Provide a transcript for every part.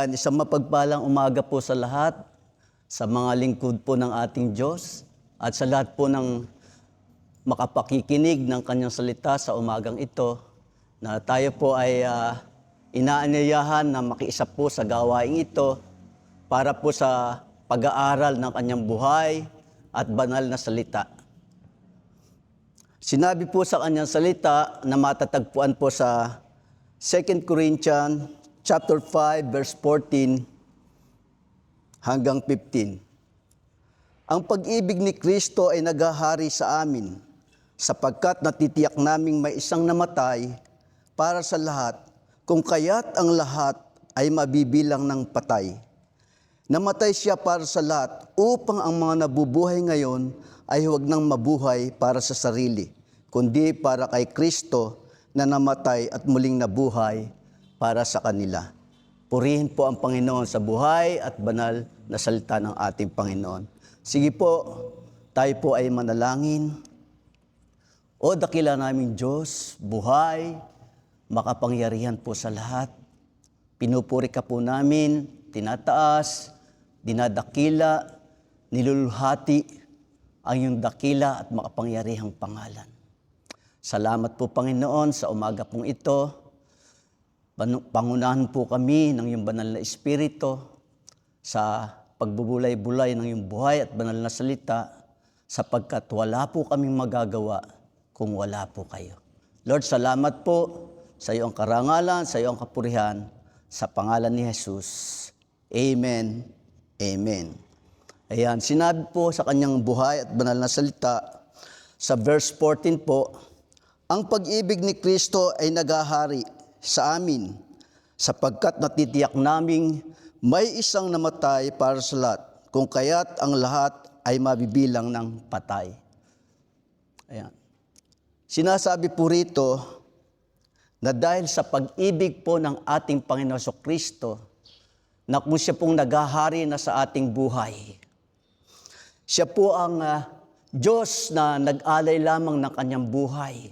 Ayan, isang mapagpalang umaga po sa lahat, sa mga lingkod po ng ating Diyos, at sa lahat po ng makapakikinig ng kanyang salita sa umagang ito, na tayo po ay inaanyayahan na makiisa po sa gawaing ito para po sa pag-aaral ng kanyang buhay at banal na salita. Sinabi po sa kanyang salita na matatagpuan po sa 2 Corinthians chapter 5 verse 14 hanggang 15. Ang pag-ibig ni Kristo ay naghahari sa amin, sapagkat natitiyak naming may isang namatay para sa lahat, kung kaya't ang lahat ay mabibilang ng patay. Namatay siya para sa lahat, upang ang mga nabubuhay ngayon ay huwag nang mabuhay para sa sarili, kundi para kay Kristo na namatay at muling nabuhay para sa kanila. Purihin po ang Panginoon sa buhay at banal na salita ng ating Panginoon. Sige po, tayo po ay manalangin. O dakila naming Diyos, buhay, makapangyarihan po sa lahat. Pinupuri ka po namin, tinataas, dinadakila, niluluhati ang iyong dakila at makapangyarihang pangalan. Salamat po Panginoon sa umaga pong ito. Pangunahan po kami ng iyong banal na Espiritu sa pagbubulay-bulay ng iyong buhay at banal na salita, sapagkat wala po kaming magagawa kung wala po kayo. Lord, salamat po sa iyong karangalan, sa iyong kapurihan, sa pangalan ni Jesus. Amen. Amen. Ayan, sinabi po sa kanyang buhay at banal na salita, sa verse 14 po, ang pag-ibig ni Kristo ay naghahari sa amin, sapagkat natitiyak naming may isang namatay para sa lahat, kung kaya't ang lahat ay mabibilang ng patay. Ayan. Sinasabi po rito na dahil sa pag-ibig po ng ating Panginoon Kristo, na kung siya pong naghahari na sa ating buhay, siya po ang Diyos na nag-alay lamang ng kanyang buhay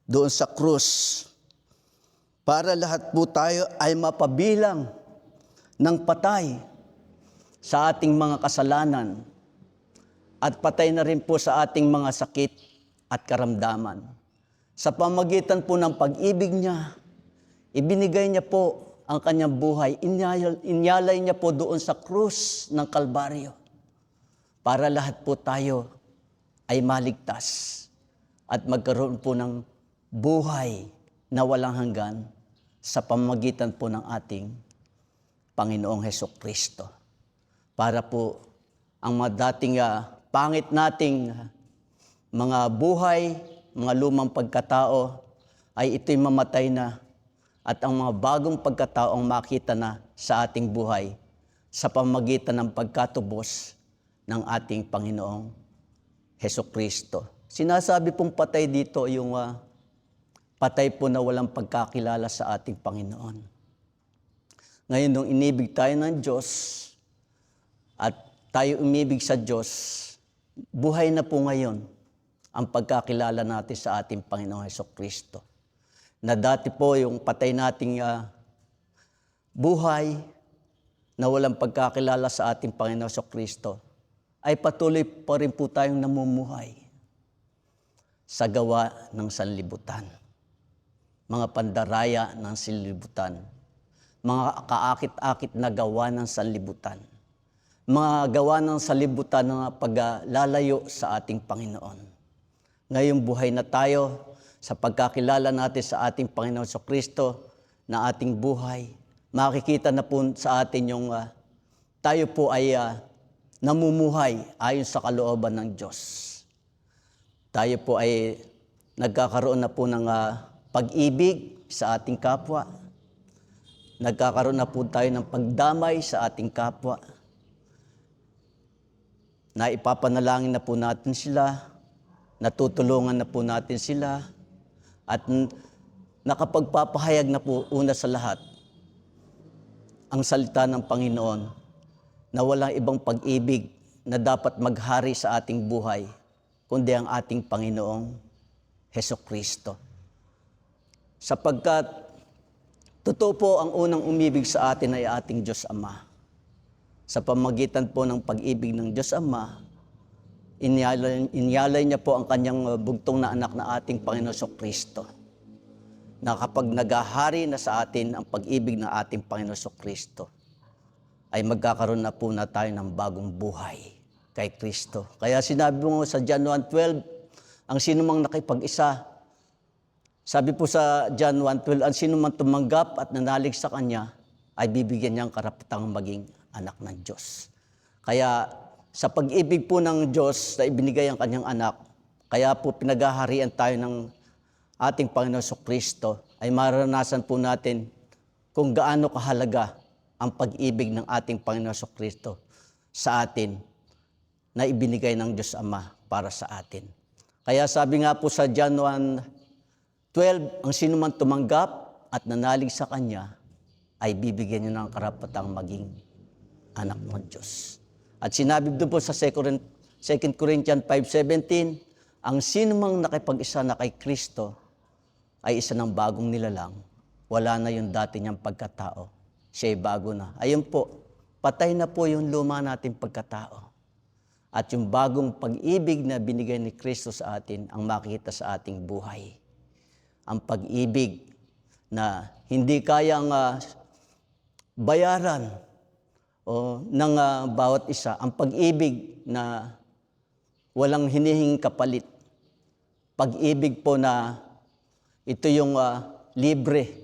doon sa krus, para lahat po tayo ay mapabilang ng patay sa ating mga kasalanan at patay na rin po sa ating mga sakit at karamdaman. Sa pamagitan po ng pag-ibig niya, ibinigay niya po ang kanyang buhay, inyalay niya po doon sa krus ng Kalbaryo para lahat po tayo ay maligtas at magkaroon po ng buhay na walang hanggan sa pamamagitan po ng ating Panginoong Hesukristo. Para po ang mga dating pangit nating mga buhay, mga lumang pagkatao, ay ito'y mamatay na at ang mga bagong pagkatao ang makita na sa ating buhay sa pamamagitan ng pagkatubos ng ating Panginoong Hesukristo. Sinasabi pong patay dito yung patay po na walang pagkakilala sa ating Panginoon. Ngayon, nung inibig tayo ng Diyos at tayo umibig sa Diyos, buhay na po ngayon ang pagkakilala natin sa ating Panginoong Hesukristo. Na dati po yung patay nating buhay na walang pagkakilala sa ating Panginoong Hesukristo, ay patuloy pa rin po tayong namumuhay sa gawa ng sanlibutan. Mga pandaraya ng sanlibutan, mga kaakit-akit na gawa ng sanlibutan, mga gawa ng sanlibutan na paglalayo sa ating Panginoon. Ngayong buhay na tayo sa pagkakilala natin sa ating Panginoon Kristo na ating buhay, makikita na po sa atin yung tayo po ay namumuhay ayon sa kalooban ng Diyos. Tayo po ay nagkakaroon na po ng pag-ibig sa ating kapwa. Nagkakaroon na po tayo ng pagdamay sa ating kapwa. Na ipapanalangin na po natin sila, natutulungan na po natin sila, at nakapagpapahayag na po una sa lahat ang salita ng Panginoon na walang ibang pag-ibig na dapat maghari sa ating buhay, kundi ang ating Panginoong Hesukristo. Sapagkat Totoo po, ang unang umibig sa atin ay ating Diyos Ama. Sa pamagitan po ng pag-ibig ng Diyos Ama, inyalay niya po ang kanyang bugtong na anak na ating Panginoon Kristo. Na kapag naghahari na sa atin ang pag-ibig ng ating Panginoon Kristo, ay magkakaroon na po na tayo ng bagong buhay kay Kristo. Kaya sinabi mo sa John 1:12, ang sinumang nakipag-isa, sabi po sa John 1:12, ang sinumang tumanggap at nanalig sa Kanya ay bibigyan niyang karapatang maging anak ng Diyos. Kaya sa pag-ibig po ng Diyos na ibinigay ang Kanyang anak, kaya po pinaghaharian tayo ng ating Panginoon Kristo, ay maranasan po natin kung gaano kahalaga ang pag-ibig ng ating Panginoon Kristo sa atin na ibinigay ng Diyos Ama para sa atin. Kaya sabi nga po sa John 1:12, ang sino man tumanggap at nanalig sa Kanya ay bibigyan niya ng karapatang maging anak ng Diyos. At sinabi doon po sa 2 Corinthians 5:17, ang sino mang nakipag-isa na kay Kristo ay isa ng bagong nilalang. Wala na yung dati niyang pagkatao. Siya'y bago na. Ayun po, patay na po yung luma nating pagkatao. At yung bagong pag-ibig na binigay ni Kristo sa atin ang makikita sa ating buhay. Ang pag-ibig na hindi kayang bayaran ng bawat isa. Ang pag-ibig na walang hinihinging kapalit. Pag-ibig po na ito yung libre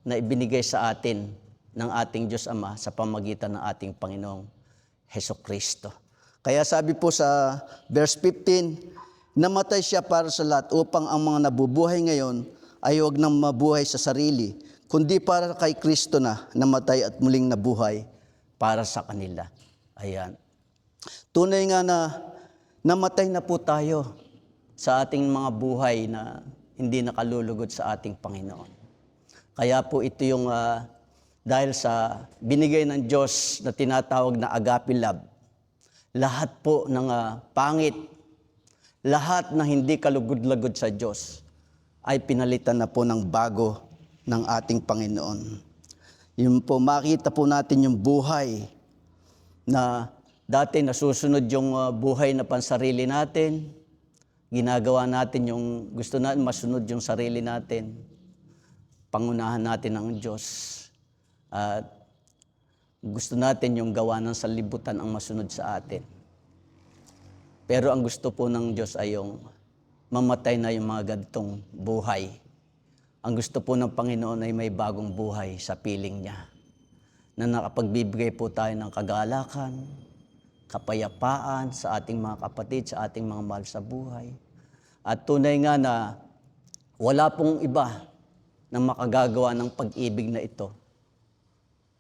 na ibinigay sa atin ng ating Diyos Ama sa pamagitan ng ating Panginoong Hesukristo. Kaya sabi po sa verse 15, namatay siya para sa lahat upang ang mga nabubuhay ngayon ay huwag nang mabuhay sa sarili, kundi para kay Kristo na namatay at muling nabuhay para sa kanila. Ayan. Tunay nga na namatay na po tayo sa ating mga buhay na hindi nakalulugod sa ating Panginoon. Kaya po ito yung dahil sa binigay ng Diyos na tinatawag na agape love, lahat po ng pangit, lahat na hindi kalugod-lagod sa Diyos, ay pinalitan na po ng bago ng ating Panginoon. Yun po, makita po natin yung buhay na dati nasusunod yung buhay na pansarili natin, ginagawa natin yung gusto natin, masunod yung sarili natin, pangunahan natin ang Diyos, at gusto natin yung gawa ng sanlibutan ang masunod sa atin. Pero ang gusto po ng Diyos ay yung mamatay na yung mga ganitong buhay. Ang gusto po ng Panginoon ay may bagong buhay sa piling niya, na nakapagbibigay po tayo ng kagalakan, kapayapaan sa ating mga kapatid, sa ating mga mahal sa buhay. At tunay nga na wala pong iba na makagagawa ng pag-ibig na ito,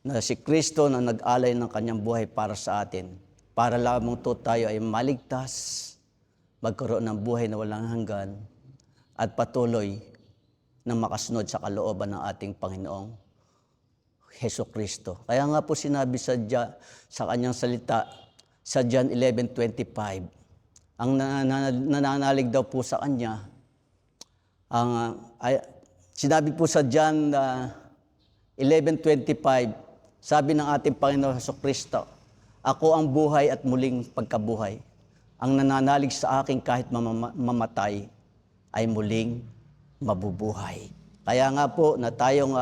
na si Kristo na nag-alay ng kanyang buhay para sa atin, para lamang to tayo ay maligtas, magkaroon ng buhay na walang hanggan, at patuloy na makasunod sa kalooban ng ating Panginoong Hesukristo. Kaya nga po sinabi sa kanyang salita, sa John 11:25, ang nananalig daw po sa kanya, sinabi po sa John 11:25, sabi ng ating Panginoon Hesukristo, ako ang buhay at muling pagkabuhay. Ang nananalig sa akin kahit mamatay ay muling mabubuhay. Kaya nga po na tayong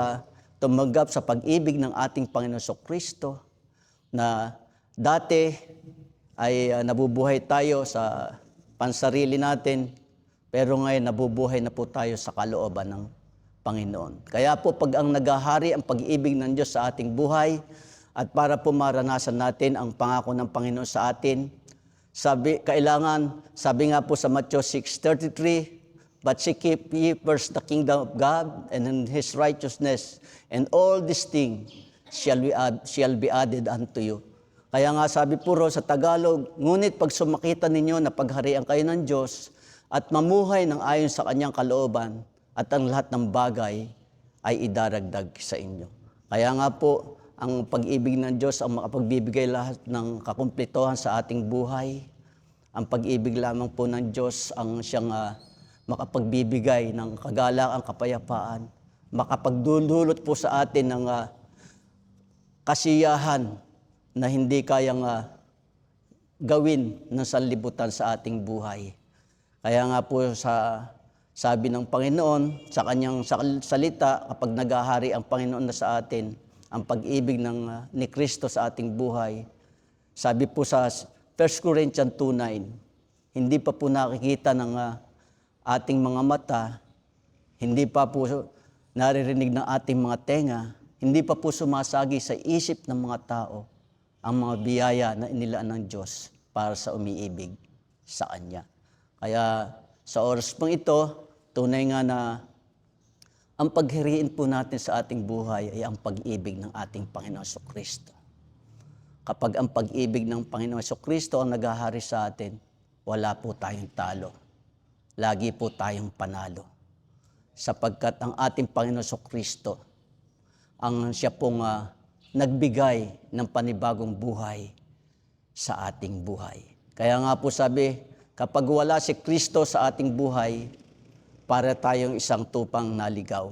tumanggap sa pag-ibig ng ating Panginoon Hesukristo, na dati ay nabubuhay tayo sa pansarili natin, pero ngayon nabubuhay na po tayo sa kalooban ng Panginoon. Kaya po pag ang naghahari ang pag-ibig ng Diyos sa ating buhay, at para po maranasan natin ang pangako ng Panginoon sa atin, sabi nga po sa Matthew 6:33, but seek ye first the kingdom of God and His righteousness, and all these things shall be added unto you. Kaya nga sabi po sa Tagalog, ngunit pag sumakita ninyo na pagharian kayo ng Diyos at mamuhay ng ayon sa kanyang kalooban, at ang lahat ng bagay ay idaragdag sa inyo. Kaya nga po, ang pag-ibig ng Diyos ang makapagbibigay lahat ng kakumpletohan sa ating buhay. Ang pag-ibig lamang po ng Diyos ang siyang makapagbibigay ng kagalakan, kapayapaan, makapagdulot po sa atin ng kasiyahan na hindi kayang gawin ng sanlibutan sa ating buhay. Kaya nga po sabi ng Panginoon sa kanyang salita, kapag naghahari ang Panginoon na sa atin, ang pag-ibig ni Kristo sa ating buhay, sabi po sa 1 Corinthians 2:9, hindi pa po nakikita ng ating mga mata, hindi pa po naririnig ng ating mga tenga, hindi pa po sumasagi sa isip ng mga tao ang mga biyaya na inilaan ng Diyos para sa umiibig sa Kanya. Kaya sa oras pang ito, tunay nga na ang paghiriin po natin sa ating buhay ay ang pag-ibig ng ating Panginoon Jesucristo. Kapag ang pag-ibig ng Panginoon Jesucristo ang naghahari sa atin, wala po tayong talo. Lagi po tayong panalo. Sapagkat ang ating Panginoon Jesucristo, ang siya pong nagbigay ng panibagong buhay sa ating buhay. Kaya nga po sabi, kapag wala si Kristo sa ating buhay, para tayong isang tupang naligaw.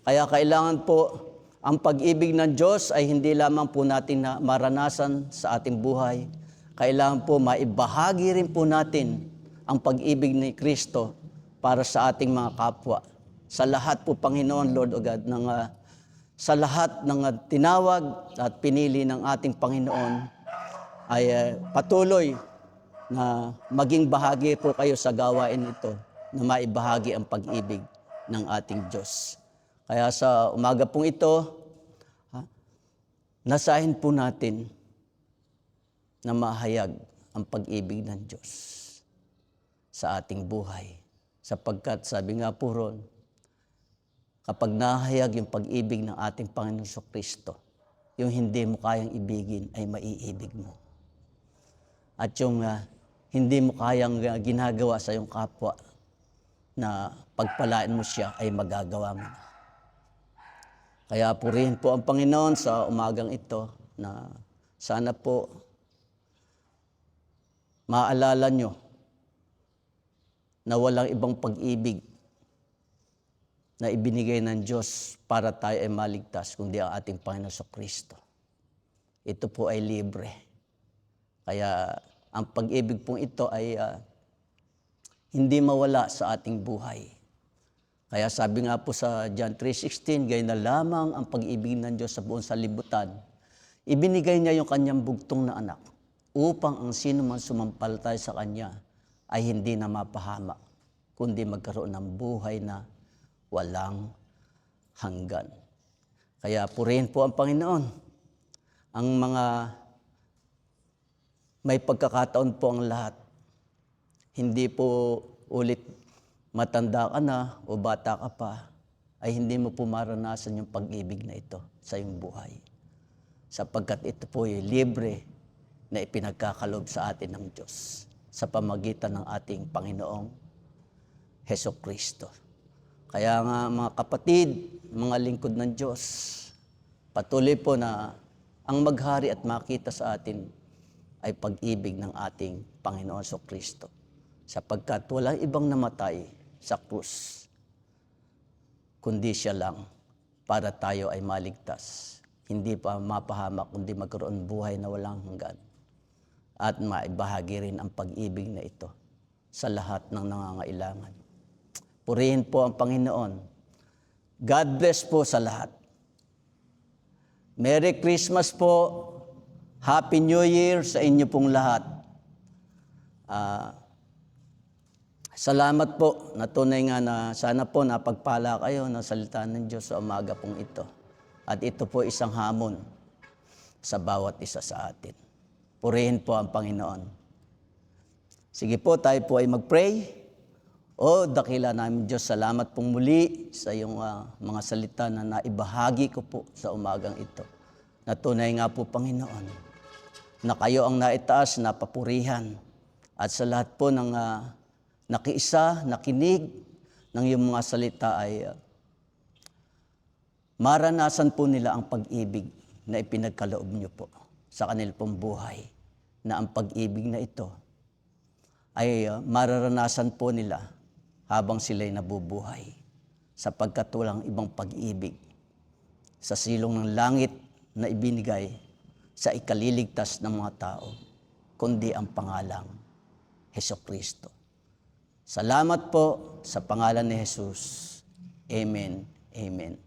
Kaya kailangan po ang pag-ibig ng Diyos ay hindi lamang po natin na maranasan sa ating buhay. Kailangan po maibahagi rin po natin ang pag-ibig ni Kristo para sa ating mga kapwa. Sa lahat po, Panginoon, Lord o God, sa lahat ng tinawag at pinili ng ating Panginoon ay patuloy na maging bahagi po kayo sa gawain ito na maibahagi ang pag-ibig ng ating Diyos. Kaya sa umaga pong ito, nasahin po natin na mahayag ang pag-ibig ng Diyos sa ating buhay. Sapagkat sabi nga po ron, kapag nahayag yung pag-ibig ng ating Panginoon Jesucristo, yung hindi mo kayang ibigin ay maiibig mo. At yung hindi mo kayang ginagawa sa iyong kapwa na pagpalain mo siya ay magagawa mo na. Kaya purihin po ang Panginoon sa umagang ito na sana po maalala nyo na walang ibang pag-ibig na ibinigay ng Diyos para tayo ay maligtas, kundi ang ating Panginoon Jesucristo. Ito po ay libre. Kaya ang pag-ibig pong ito ay hindi mawala sa ating buhay. Kaya sabi nga po sa John 3:16, gayon na lamang ang pag-ibig ng Diyos sa buong sanlibutan. Ibinigay niya yung kanyang bugtong na anak upang ang sino man sumampalataya sa kanya ay hindi na mapahamak, kundi magkaroon ng buhay na walang hanggan. Kaya purihin po ang Panginoon. Ang mga may pagkakataon po ang lahat. Hindi po ulit matanda ka na o bata ka pa, ay hindi mo po maranasan yung pag-ibig na ito sa iyong buhay. Sapagkat ito po ay libre na ipinagkakalob sa atin ng Diyos sa pamagitan ng ating Panginoong Jesucristo. Kaya nga mga kapatid, mga lingkod ng Diyos, patuloy po na ang maghari at makita sa atin ay pag-ibig ng ating Panginoon Jesucristo. Sapagkat walang ibang namatay sa krus, kundi siya lang para tayo ay maligtas. Hindi pa mapahamak, kundi magkaroon buhay na walang hanggan. At maibahagi rin ang pag-ibig na ito sa lahat ng nangangailangan. Purihin po ang Panginoon. God bless po sa lahat. Merry Christmas po. Happy New Year sa inyo pong lahat. Salamat po. Natunay nga na sana po napagpala kayo ng salita ng Diyos sa umaga pong ito. At ito po isang hamon sa bawat isa sa atin. Purihin po ang Panginoon. Sige po, tayo po ay mag-pray. O dakila namin Diyos, salamat pong muli sa iyong mga salita na naibahagi ko po sa umagang ito. Natunay nga po, Panginoon, na kayo ang naitaas, napapurihan. At sa lahat po ng nakiisa, nakinig ng iyong mga salita ay maranasan po nila ang pag-ibig na ipinagkaloob niyo po sa kanil pong buhay. Na ang pag-ibig na ito ay mararanasan po nila habang sila'y nabubuhay. sapagkat walang ibang pag-ibig sa silong ng langit na ibinigay sa ikaliligtas ng mga tao, kundi ang pangalang Hesukristo. Salamat po sa pangalan ni Jesus. Amen. Amen.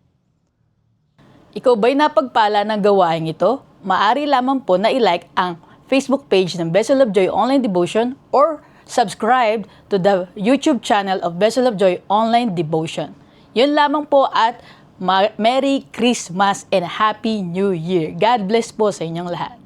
Ikaw ba'y napagpala ng gawaing ito? Maaari lamang po na i-like ang Facebook page ng Vessel of Joy Online Devotion or subscribe to the YouTube channel of Vessel of Joy Online Devotion. Yun lamang po at Merry Christmas and Happy New Year. God bless po sa inyong lahat.